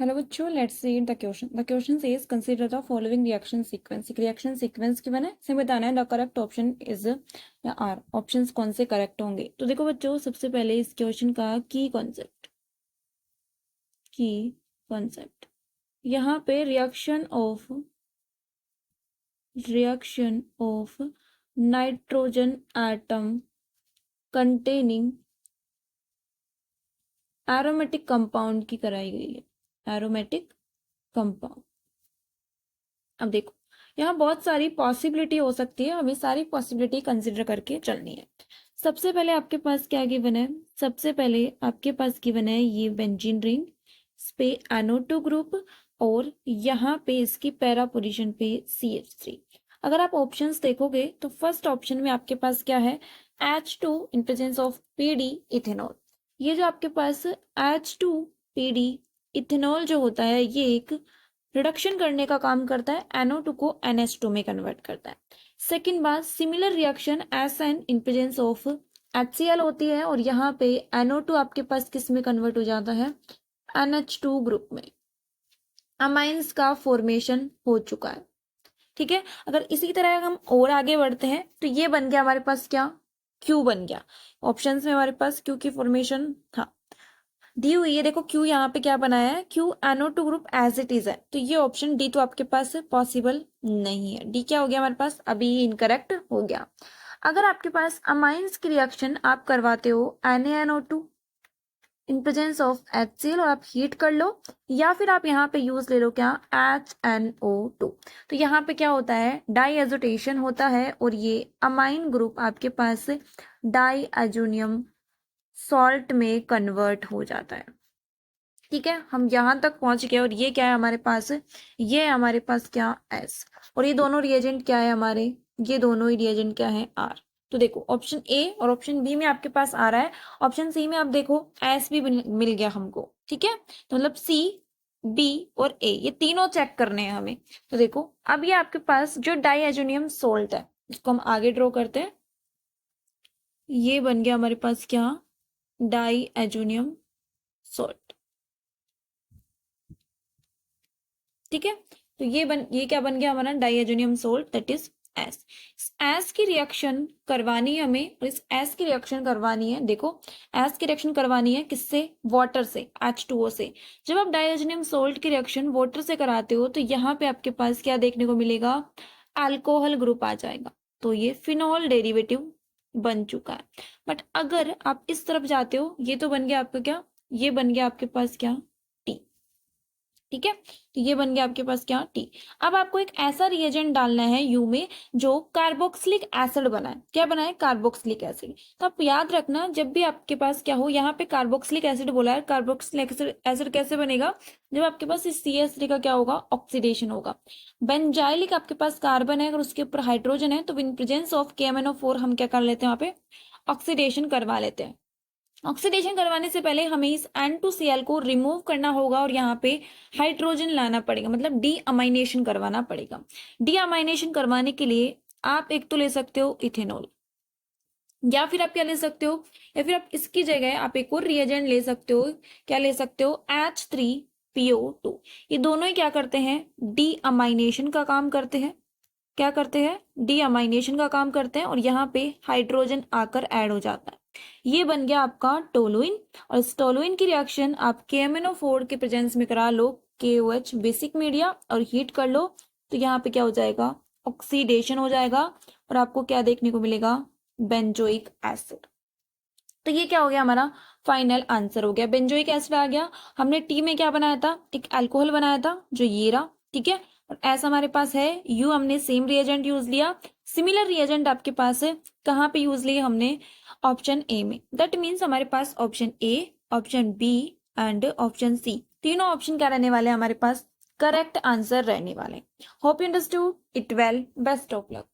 Hello बच्चों, let's read the question. The question says consider the following reaction sequence. एक reaction sequence की मैंने से बताना है द करेक्ट ऑप्शन इज या आर. ऑप्शंस कौन से करेक्ट होंगे. तो देखो बच्चों, सबसे पहले इस क्वेश्चन का की कॉन्सेप्ट यहाँ पे reaction of nitrogen atom containing aromatic compound की कराई गई है. Aromatic compound. अब देखो, यहाँ बहुत सारी पॉसिबिलिटी हो सकती है, हमें सारी पॉसिबिलिटी कंसिडर करके चलनी है. सबसे पहले आपके पास क्या गिवन है. सबसे पहले आपके पास गिवन है ये बेंजीन रिंग, इस पे NO2 ग्रुप और यहाँ पे इसकी पैरा पोजीशन पे CH3. अगर आप ऑप्शंस देखोगे तो फर्स्ट ऑप्शन में आपके पास क्या है, H2 in presence of PD ethanol. ये जो आपके पास H2 PD इथेनॉल जो होता है ये एक रिडक्शन करने का काम करता है, NO2 को NH2 में कन्वर्ट करता है. सेकेंड बात, similar reaction SN in presence of HCl होती है और यहाँ पे NO2 आपके पास किस में कन्वर्ट हो जाता है, NH2 ग्रुप में. अमाइंस का फॉर्मेशन हो चुका है. ठीक है. अगर इसी तरह हम और आगे बढ़ते हैं तो ये बन गया हमारे पास क्या, Q बन गया. ऑप्शंस में हमारे पास Q की फॉर्मेशन था दी हुई है. देखो Q यहाँ पे क्या बनाया है, Q NO2 group as it is है. तो ये ऑप्शन डी तो आपके पास पॉसिबल नहीं है. डी क्या हो गया हमारे पास, अभी इनकरेक्ट हो गया. अगर आपके पास अमाइंस की रिएक्शन आप करवाते हो NaNO2 in presence of HCl और आप हीट कर लो, या फिर आप यहाँ पे यूज ले लो क्या, HNO2. तो यहाँ पे क्या होता है, डाई एजोटेशन होता है और ये अमाइन ग्रुप आपके पास डाई एजोनियम सॉल्ट में कन्वर्ट हो जाता है. ठीक है, हम यहां तक पहुंच गए और ये क्या है हमारे पास, ये है हमारे पास क्या, S. और ये दोनों रिएजेंट क्या है हमारे, ये दोनों ही रिएजेंट क्या है, R. तो देखो ऑप्शन ए और ऑप्शन बी में आपके पास आ रहा है. ऑप्शन सी में आप देखो S भी मिल गया हमको. ठीक है, तो मतलब C, B और A ये तीनों चेक करने हैं हमें. तो देखो अब ये आपके पास जो डाईएजोनियम सोल्ट है इसको हम आगे ड्रॉ करते हैं. ये बन गया हमारे पास क्या, डाईएजोनियम सोल्ट. ठीक है, तो ये क्या बन गया हमारा, diazonium salt, that is S. S की रिएक्शन करवानी है हमें और इस एस की रिएक्शन करवानी है. देखो एस की रिएक्शन करवानी है किससे, वाटर से, H2O से. जब आप डाईएजोनियम सोल्ट की रिएक्शन वाटर से कराते हो तो यहाँ पे आपके पास क्या देखने को मिलेगा, अल्कोहल ग्रुप आ जाएगा. तो ये फिनॉल डेरिवेटिव बन चुका है. बट अगर आप इस तरफ जाते हो, ये तो बन गया आपका क्या, ये बन गया आपके पास क्या, टी. ठीक है, तो ये बन गया आपके पास क्या, टी. अब आपको एक ऐसा रिएजेंट डालना है यू में जो कार्बोक्सिलिक एसिड बना है. क्या बना है, कार्बोक्सिलिक एसिड. तो आप याद रखना जब भी आपके पास क्या हो, यहाँ पे कार्बोक्सिलिक एसिड बोला है. कार्बोक्सिलिक एसिड कैसे बनेगा, जब आपके पास इस CH3 का क्या होगा, ऑक्सीडेशन होगा. बेंजाइलिक आपके पास कार्बन है, अगर उसके ऊपर हाइड्रोजन है तो इन प्रेजेंस ऑफ KMnO4 हम क्या कर लेते हैं, वहां पे ऑक्सीडेशन करवा लेते हैं. ऑक्सीडेशन करवाने से पहले हमें इस N2Cl को रिमूव करना होगा और यहाँ पे हाइड्रोजन लाना पड़ेगा, मतलब डी अमाइनेशन करवाना पड़ेगा. डी अमाइनेशन करवाने के लिए आप एक तो ले सकते हो इथेनॉल, या फिर आप क्या ले सकते हो, या फिर आप इसकी जगह आप एक और रिएजेंट ले सकते हो. क्या ले सकते हो, H3PO2. ये दोनों ही क्या करते हैं, डी अमाइनेशन का काम करते हैं. क्या करते हैं, डी अमाइनेशन का काम करते हैं और यहाँ पे हाइड्रोजन आकर ऐड हो जाता है. ये बन गया आपका टोलुइन. और इस टोलुइन की रिएक्शन आप KMnO4 के प्रेजेंस में करा लो, KOH बेसिक मीडिया, और हीट कर लो. तो यहाँ पे क्या हो जाएगा, ऑक्सीडेशन हो जाएगा और आपको क्या देखने को मिलेगा, बेंजोइक एसिड. तो ये क्या हो गया, हमारा फाइनल आंसर हो गया, बेंजोइक एसिड आ गया. हमने टी में क्या बनाया था, एक अल्कोहल बनाया था जो ये रहा. ठीक है, और ऐसा हमारे पास है यू, हमने सेम रिएजेंट यूज लिया. सिमिलर रिएजेंट आपके पास है, कहाँ पे यूज लिए हमने, ऑप्शन ए में. दैट मीन्स हमारे पास option A, option B and option C, तीनों ऑप्शन क्या रहने वाले हमारे पास, करेक्ट आंसर रहने वाले. Hope you understood it well. Best of luck.